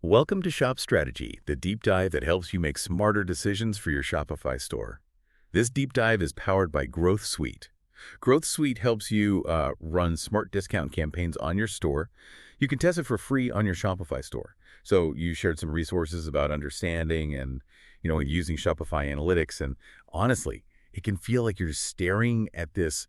Welcome to Shop Strategy, the deep dive that helps you make smarter decisions for your Shopify store. This deep dive is powered by Growth Suite. Growth Suite helps you run smart discount campaigns on your store. You can test it for free on your Shopify store. So you shared some resources about understanding and using Shopify Analytics. And honestly, it can feel like you're staring at this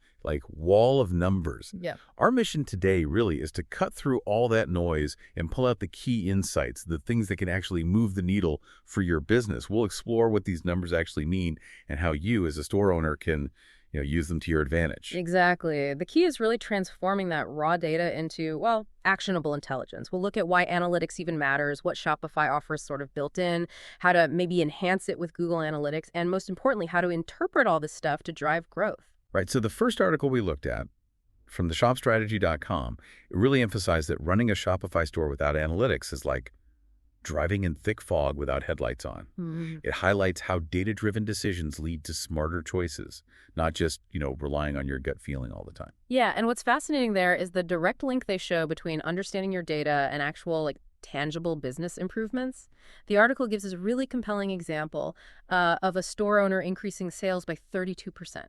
wall of numbers. Yeah. Our mission today really is to cut through all that noise and pull out the key insights, the things that can actually move the needle for your business. We'll explore what these numbers actually mean and how you as a store owner can use them to your advantage. Exactly. The key is really transforming that raw data into, well, actionable intelligence. We'll look at why analytics even matters, what Shopify offers sort of built in, how to maybe enhance it with Google Analytics, and most importantly, how to interpret all this stuff to drive growth. Right. So the first article we looked at from the shopstrategy.com, it really emphasized that running a Shopify store without analytics is like driving in thick fog without headlights on. It highlights how data-driven decisions lead to smarter choices, not just, relying on your gut feeling all the time. Yeah, and what's fascinating there is the direct link they show between understanding your data and actual, tangible business improvements. The article gives us a really compelling example of a store owner increasing sales by 32%.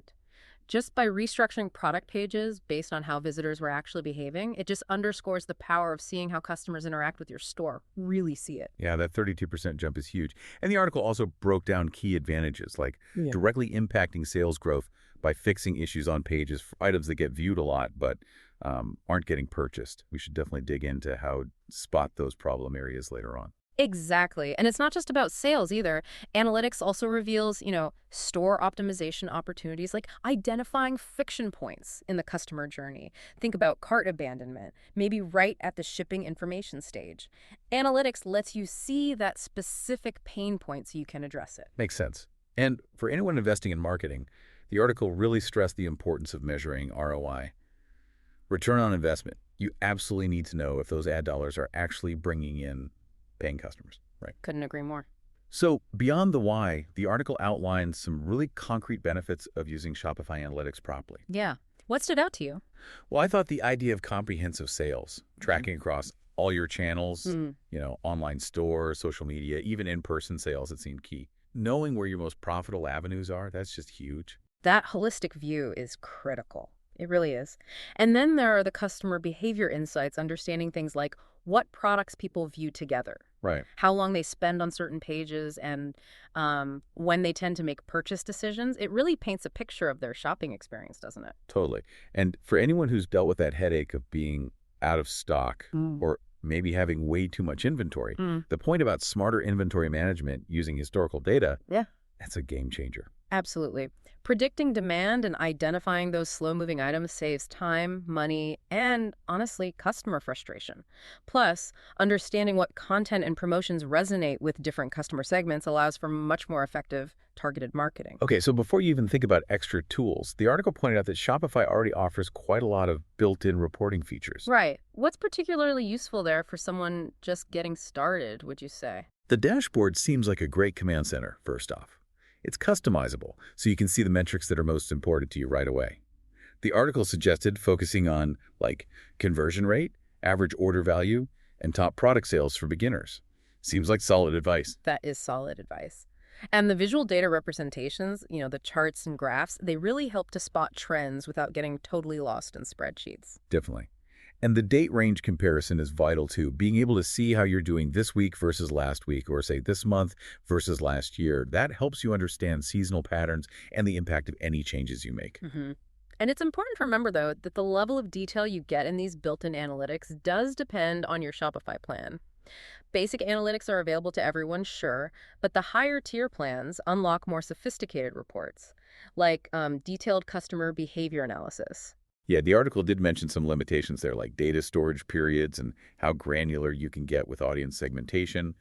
Just by restructuring product pages based on how visitors were actually behaving, it just underscores the power of seeing how customers interact with your store. Really see it. Yeah, that 32% jump is huge. And the article also broke down key advantages, like directly impacting sales growth by fixing issues on pages for items that get viewed a lot but aren't getting purchased. We should definitely dig into how to spot those problem areas later on. Exactly. And it's not just about sales either. Analytics also reveals, store optimization opportunities like identifying friction points in the customer journey. Think about cart abandonment, maybe right at the shipping information stage. Analytics lets you see that specific pain point so you can address it. Makes sense. And for anyone investing in marketing, the article really stressed the importance of measuring ROI. Return on investment. You absolutely need to know if those ad dollars are actually bringing in paying customers, right? Couldn't agree more. So beyond the why, the article outlines some really concrete benefits of using Shopify Analytics properly. Yeah. What stood out to you? Well, I thought the idea of comprehensive sales, tracking across all your channels, online store, social media, even in-person sales, it seemed key. Knowing where your most profitable avenues are, that's just huge. That holistic view is critical. It really is. And then there are the customer behavior insights, understanding things like what products people view together, Right. how long they spend on certain pages, and when they tend to make purchase decisions. It really paints a picture of their shopping experience, doesn't it? Totally. And for anyone who's dealt with that headache of being out of stock or maybe having way too much inventory, the point about smarter inventory management using historical data, that's a game changer. Absolutely. Predicting demand and identifying those slow-moving items saves time, money, and, honestly, customer frustration. Plus, understanding what content and promotions resonate with different customer segments allows for much more effective, targeted marketing. Okay, so before you even think about extra tools, the article pointed out that Shopify already offers quite a lot of built-in reporting features. Right. What's particularly useful there for someone just getting started, would you say? The dashboard seems like a great command center, first off. It's customizable, so you can see the metrics that are most important to you right away. The article suggested focusing on, conversion rate, average order value, and top product sales for beginners. Seems like solid advice. That is solid advice. And the visual data representations, the charts and graphs, they really help to spot trends without getting totally lost in spreadsheets. Definitely. And the date range comparison is vital too, being able to see how you're doing this week versus last week, or say this month versus last year. That helps you understand seasonal patterns and the impact of any changes you make. And it's important to remember, though, that the level of detail you get in these built-in analytics does depend on your Shopify plan. Basic analytics are available to everyone, sure, but the higher tier plans unlock more sophisticated reports, like detailed customer behavior analysis. Yeah, the article did mention some limitations there, like data storage periods and how granular you can get with audience segmentation.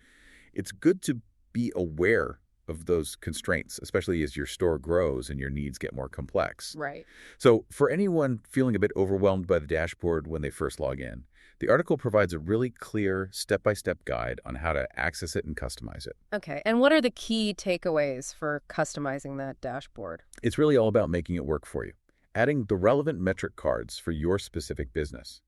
It's good to be aware of those constraints, especially as your store grows and your needs get more complex. Right. So for anyone feeling a bit overwhelmed by the dashboard when they first log in, the article provides a really clear step-by-step guide on how to access it and customize it. Okay, and what are the key takeaways for customizing that dashboard? It's really all about making it work for you. Adding the relevant metric cards for your specific business,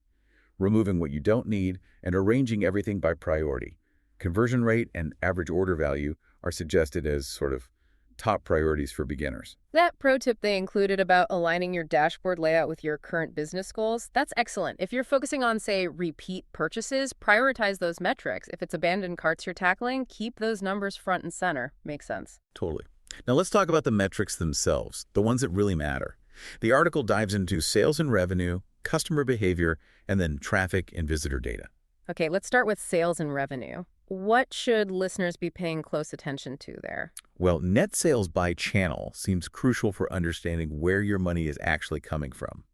removing what you don't need, and arranging everything by priority. Conversion rate and average order value are suggested as sort of top priorities for beginners. That pro tip they included about aligning your dashboard layout with your current business goals, that's excellent. If you're focusing on, say, repeat purchases, prioritize those metrics. If it's abandoned carts you're tackling, keep those numbers front and center. Makes sense. Totally. Now let's talk about the metrics themselves, the ones that really matter. The article dives into sales and revenue, customer behavior, and then traffic and visitor data. Okay, let's start with sales and revenue. What should listeners be paying close attention to there? Well, net sales by channel seems crucial for understanding where your money is actually coming from.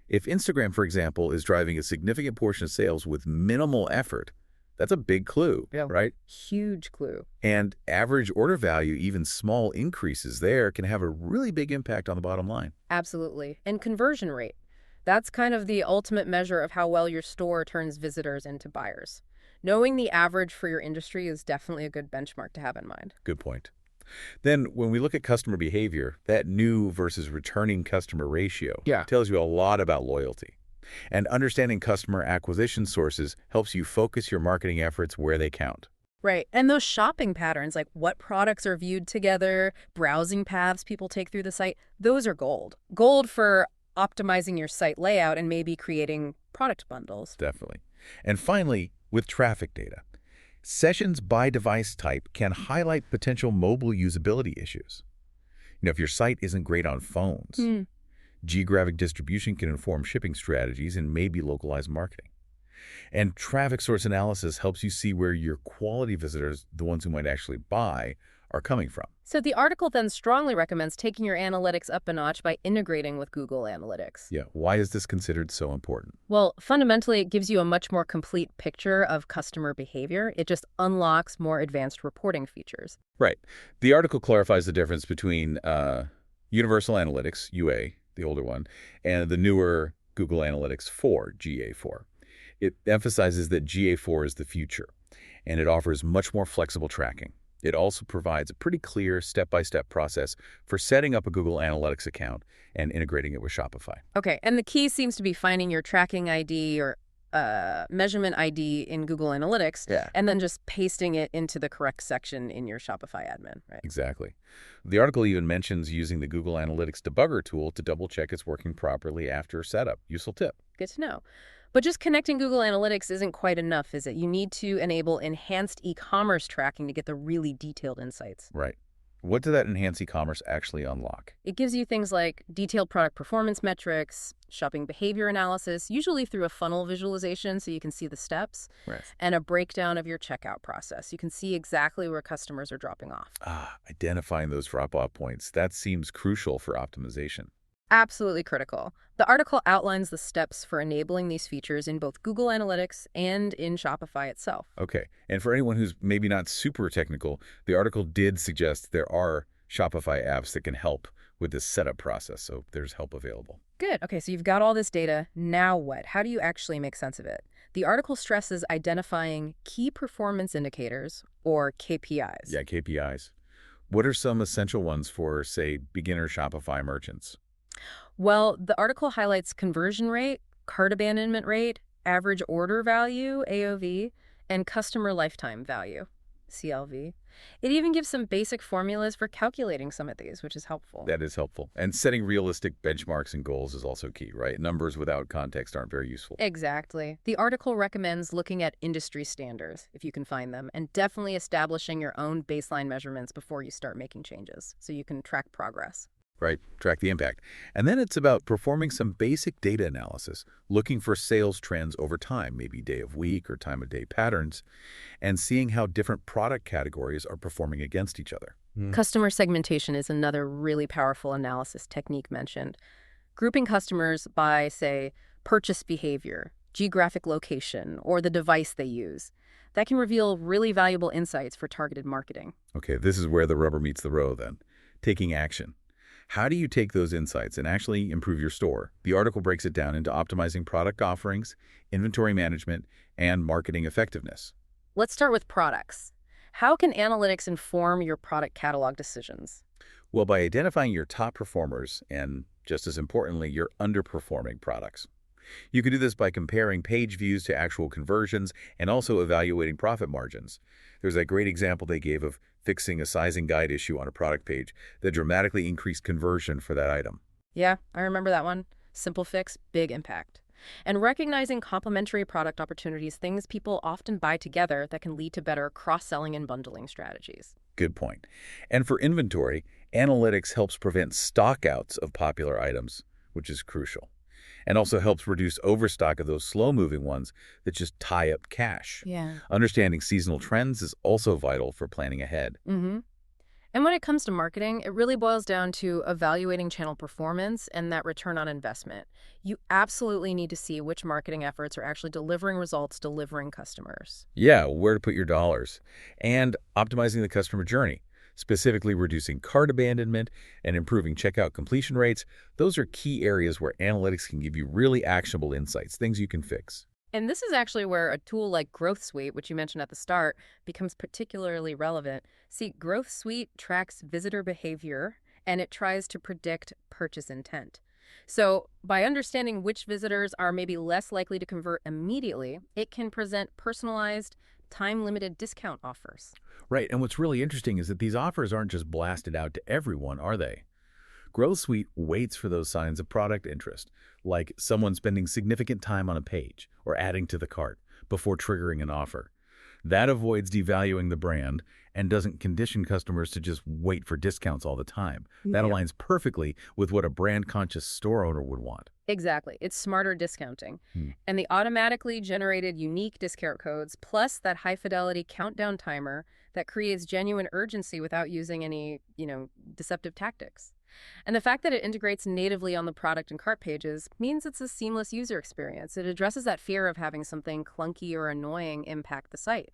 If Instagram, for example, is driving a significant portion of sales with minimal effort, that's a big clue, right? Huge clue. And average order value, even small increases there, can have a really big impact on the bottom line. Absolutely. And conversion rate. That's kind of the ultimate measure of how well your store turns visitors into buyers. Knowing the average for your industry is definitely a good benchmark to have in mind. Good point. Then when we look at customer behavior, that new versus returning customer ratio tells you a lot about loyalty. And understanding customer acquisition sources helps you focus your marketing efforts where they count. Right. And those shopping patterns, like what products are viewed together, browsing paths people take through the site, those are gold. Gold for optimizing your site layout and maybe creating product bundles. Definitely. And finally, with traffic data, sessions by device type can highlight potential mobile usability issues. If your site isn't great on phones, geographic distribution can inform shipping strategies and maybe localized marketing. And traffic source analysis helps you see where your quality visitors, the ones who might actually buy, are coming from. So the article then strongly recommends taking your analytics up a notch by integrating with Google Analytics. Yeah, why is this considered so important? Well, fundamentally, it gives you a much more complete picture of customer behavior. It just unlocks more advanced reporting features. Right. The article clarifies the difference between Universal Analytics, UA, the older one, and the newer Google Analytics 4, GA4. It emphasizes that GA4 is the future, and it offers much more flexible tracking. It also provides a pretty clear step-by-step process for setting up a Google Analytics account and integrating it with Shopify. Okay, and the key seems to be finding your tracking ID or measurement ID in Google Analytics, and then just pasting it into the correct section in your Shopify admin, right? Exactly. The article even mentions using the Google Analytics debugger tool to double-check it's working properly after setup. Useful tip. Good to know. But just connecting Google Analytics isn't quite enough, is it? You need to enable enhanced e-commerce tracking to get the really detailed insights. Right. What does that enhanced e-commerce actually unlock? It gives you things like detailed product performance metrics, shopping behavior analysis, usually through a funnel visualization so you can see the steps, and a breakdown of your checkout process. You can see exactly where customers are dropping off. Identifying those drop-off points. That seems crucial for optimization. Absolutely critical. The article outlines the steps for enabling these features in both Google Analytics and in Shopify itself. Okay. And for anyone who's maybe not super technical, the article did suggest there are Shopify apps that can help with this setup process, so there's help available. Good. Okay, so you've got all this data. Now what? How do you actually make sense of it? The article stresses identifying key performance indicators, or KPIs. Yeah, KPIs. What are some essential ones for, say, beginner Shopify merchants? Well, the article highlights conversion rate, cart abandonment rate, average order value, AOV, and customer lifetime value, CLV. It even gives some basic formulas for calculating some of these, which is helpful. That is helpful. And setting realistic benchmarks and goals is also key, right? Numbers without context aren't very useful. Exactly. The article recommends looking at industry standards, if you can find them, and definitely establishing your own baseline measurements before you start making changes so you can track progress. Right, track the impact. And then it's about performing some basic data analysis, looking for sales trends over time, maybe day of week or time of day patterns, and seeing how different product categories are performing against each other. Customer segmentation is another really powerful analysis technique mentioned. Grouping customers by, say, purchase behavior, geographic location, or the device they use. That can reveal really valuable insights for targeted marketing. Okay, this is where the rubber meets the road then. Taking action. How do you take those insights and actually improve your store? The article breaks it down into optimizing product offerings, inventory management, and marketing effectiveness. Let's start with products. How can analytics inform your product catalog decisions? Well, by identifying your top performers and, just as importantly, your underperforming products. You can do this by comparing page views to actual conversions and also evaluating profit margins. There's a great example they gave of fixing a sizing guide issue on a product page that dramatically increased conversion for that item. Yeah, I remember that one. Simple fix, big impact. And recognizing complementary product opportunities, things people often buy together that can lead to better cross-selling and bundling strategies. Good point. And for inventory, analytics helps prevent stockouts of popular items, which is crucial, and also helps reduce overstock of those slow-moving ones that just tie up cash. Yeah. Understanding seasonal trends is also vital for planning ahead. Mm-hmm. And when it comes to marketing, it really boils down to evaluating channel performance and that return on investment. You absolutely need to see which marketing efforts are actually delivering results, delivering customers. Yeah, where to put your dollars. And optimizing the customer journey, specifically reducing cart abandonment and improving checkout completion rates. Those are key areas where analytics can give you really actionable insights, things you can fix. And this is actually where a tool like Growth Suite, which you mentioned at the start, becomes particularly relevant. See, Growth Suite tracks visitor behavior and it tries to predict purchase intent. So by understanding which visitors are maybe less likely to convert immediately, it can present personalized, time-limited discount offers. Right, and what's really interesting is that these offers aren't just blasted out to everyone, are they? Growth Suite waits for those signs of product interest, like someone spending significant time on a page or adding to the cart before triggering an offer. That avoids devaluing the brand and doesn't condition customers to just wait for discounts all the time. That Yep. aligns perfectly with what a brand-conscious store owner would want. Exactly. It's smarter discounting. Hmm. And the automatically generated unique discount codes, plus that high-fidelity countdown timer that creates genuine urgency without using any, deceptive tactics. And the fact that it integrates natively on the product and cart pages means it's a seamless user experience. It addresses that fear of having something clunky or annoying impact the site.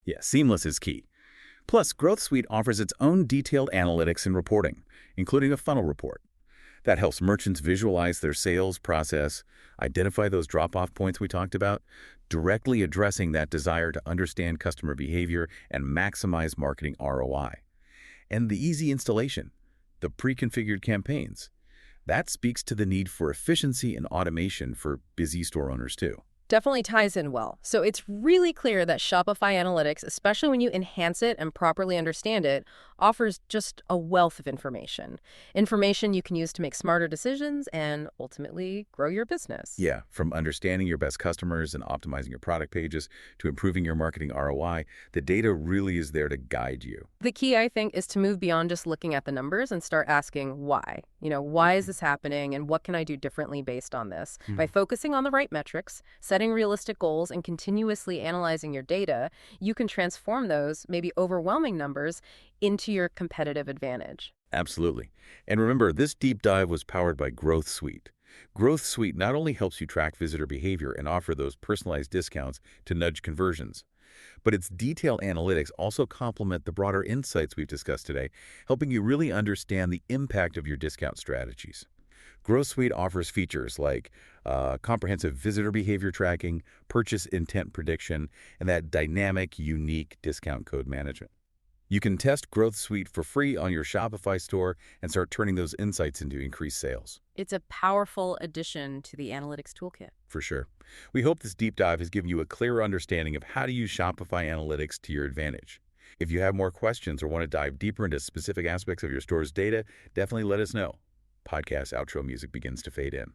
Yeah, seamless is key. Plus, Growth Suite offers its own detailed analytics and reporting, including a funnel report. That helps merchants visualize their sales process, identify those drop-off points we talked about, directly addressing that desire to understand customer behavior and maximize marketing ROI. And the easy installation, the pre-configured campaigns. That speaks to the need for efficiency and automation for busy store owners too. Definitely ties in well. So it's really clear that Shopify Analytics, especially when you enhance it and properly understand it, offers just a wealth of information. Information you can use to make smarter decisions and ultimately grow your business. Yeah, from understanding your best customers and optimizing your product pages to improving your marketing ROI, the data really is there to guide you. The key, I think, is to move beyond just looking at the numbers and start asking why. Why is this happening and what can I do differently based on this? By focusing on the right metrics, setting realistic goals, and continuously analyzing your data, you can transform those maybe overwhelming numbers into your competitive advantage. Absolutely. And remember, this deep dive was powered by Growth Suite. Growth Suite not only helps you track visitor behavior and offer those personalized discounts to nudge conversions, but its detailed analytics also complement the broader insights we've discussed today, helping you really understand the impact of your discount strategies. Growth Suite offers features like comprehensive visitor behavior tracking, purchase intent prediction, and that dynamic, unique discount code management. You can test Growth Suite for free on your Shopify store and start turning those insights into increased sales. It's a powerful addition to the analytics toolkit. For sure. We hope this deep dive has given you a clearer understanding of how to use Shopify Analytics to your advantage. If you have more questions or want to dive deeper into specific aspects of your store's data, definitely let us know. Podcast outro music begins to fade in.